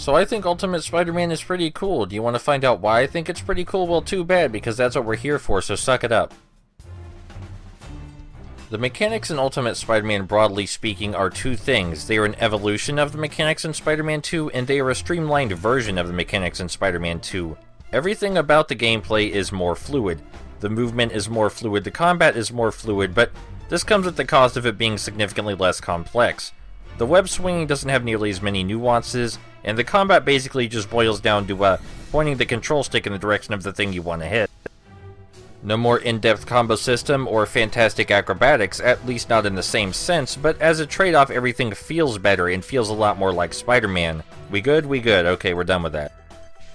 So I think Ultimate Spider-Man is pretty cool. Do you want to find out why I think it's pretty cool? Well, too bad, because that's what we're here for, so suck it up. The mechanics in Ultimate Spider-Man, broadly speaking, are two things. They are an evolution of the mechanics in Spider-Man 2, and they are a streamlined version of the mechanics in Spider-Man 2. Everything about the gameplay is more fluid. The movement is more fluid, the combat is more fluid, but this comes at the cost of it being significantly less complex. The web swinging doesn't have nearly as many nuances, and the combat basically just boils down to pointing the control stick in the direction of the thing you want to hit. No more in-depth combo system or fantastic acrobatics, at least not in the same sense, but as a trade-off everything feels better and feels a lot more like Spider-Man. We good? We good. Okay, we're done with that.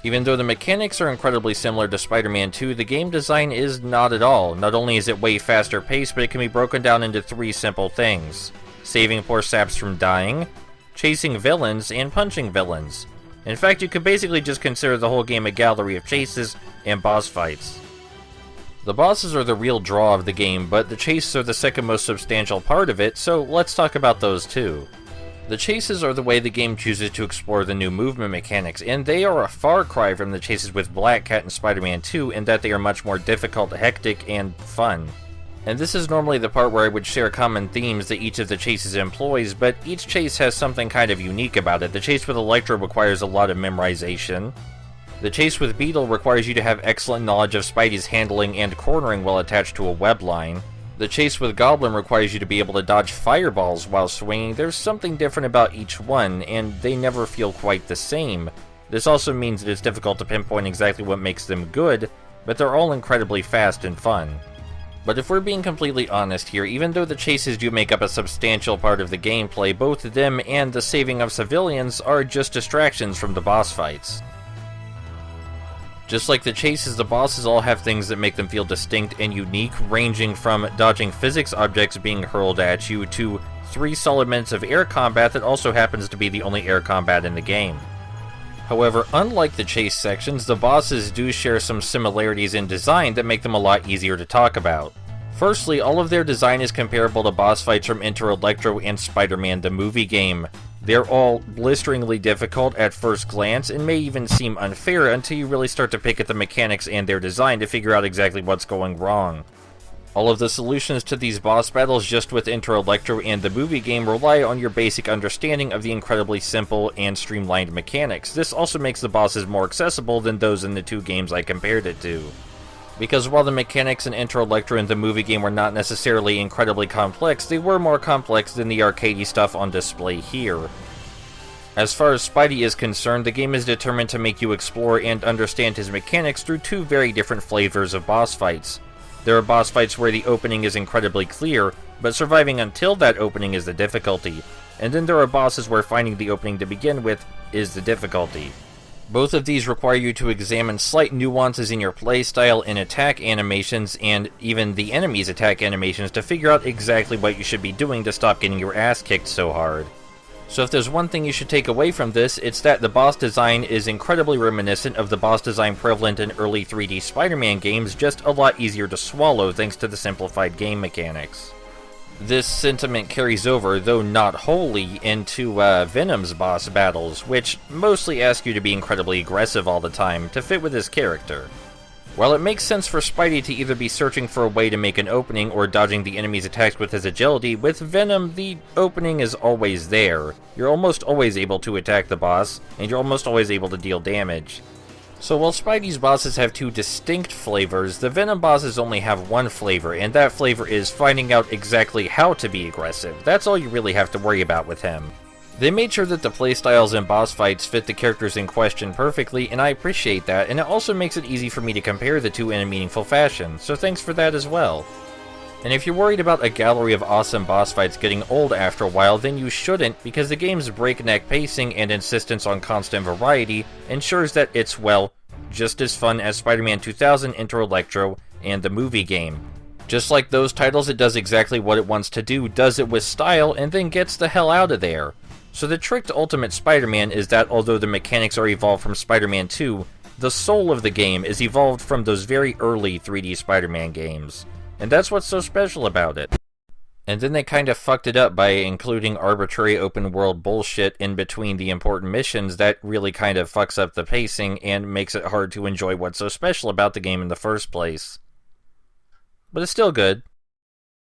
Even though the mechanics are incredibly similar to Spider-Man 2, the game design is not at all. Not only is it way faster paced, but it can be broken down into three simple things: saving poor saps from dying, chasing villains, and punching villains. In fact, you could basically just consider the whole game a gallery of chases and boss fights. The bosses are the real draw of the game, but the chases are the second most substantial part of it, so let's talk about those too. The chases are the way the game chooses to explore the new movement mechanics, and they are a far cry from the chases with Black Cat and Spider-Man 2 in that they are much more difficult, hectic, and fun. And this is normally the part where I would share common themes that each of the chases employs, but each chase has something kind of unique about it. The chase with Electro requires a lot of memorization. The chase with Beetle requires you to have excellent knowledge of Spidey's handling and cornering while attached to a web line. The chase with Goblin requires you to be able to dodge fireballs while swinging. There's something different about each one, and they never feel quite the same. This also means that it's difficult to pinpoint exactly what makes them good, but they're all incredibly fast and fun. But if we're being completely honest here, even though the chases do make up a substantial part of the gameplay, both them and the saving of civilians are just distractions from the boss fights. Just like the chases, the bosses all have things that make them feel distinct and unique, ranging from dodging physics objects being hurled at you to 3 solid minutes of air combat that also happens to be the only air combat in the game. However, unlike the chase sections, the bosses do share some similarities in design that make them a lot easier to talk about. Firstly, all of their design is comparable to boss fights from Enter Electro and Spider-Man the movie game. They're all blisteringly difficult at first glance, and may even seem unfair until you really start to pick at the mechanics and their design to figure out exactly what's going wrong. All of the solutions to these boss battles just with Enter Electro and the movie game rely on your basic understanding of the incredibly simple and streamlined mechanics. This also makes the bosses more accessible than those in the 2 games I compared it to. Because while the mechanics in Enter Electro and the movie game were not necessarily incredibly complex, they were more complex than the arcadey stuff on display here. As far as Spidey is concerned, the game is determined to make you explore and understand his mechanics through 2 very different flavors of boss fights. There are boss fights where the opening is incredibly clear, but surviving until that opening is the difficulty, and then there are bosses where finding the opening to begin with is the difficulty. Both of these require you to examine slight nuances in your playstyle and attack animations, and even the enemy's attack animations, to figure out exactly what you should be doing to stop getting your ass kicked so hard. So if there's one thing you should take away from this, it's that the boss design is incredibly reminiscent of the boss design prevalent in early 3D Spider-Man games, just a lot easier to swallow thanks to the simplified game mechanics. This sentiment carries over, though not wholly, into Venom's boss battles, which mostly ask you to be incredibly aggressive all the time to fit with his character. While it makes sense for Spidey to either be searching for a way to make an opening or dodging the enemy's attacks with his agility, with Venom, the opening is always there. You're almost always able to attack the boss, and you're almost always able to deal damage. So while Spidey's bosses have 2 distinct flavors, the Venom bosses only have 1 flavor, and that flavor is finding out exactly how to be aggressive. That's all you really have to worry about with him. They made sure that the playstyles and boss fights fit the characters in question perfectly, and I appreciate that, and it also makes it easy for me to compare the 2 in a meaningful fashion, so thanks for that as well. And if you're worried about a gallery of awesome boss fights getting old after a while, then you shouldn't, because the game's breakneck pacing and insistence on constant variety ensures that it's, well, just as fun as Spider-Man 2000, Enter Electro, and the movie game. Just like those titles, it does exactly what it wants to do, does it with style, and then gets the hell out of there. So the trick to Ultimate Spider-Man is that although the mechanics are evolved from Spider-Man 2, the soul of the game is evolved from those very early 3D Spider-Man games. And that's what's so special about it. And then they kind of fucked it up by including arbitrary open world bullshit in between the important missions that really kind of fucks up the pacing and makes it hard to enjoy what's so special about the game in the first place. But it's still good.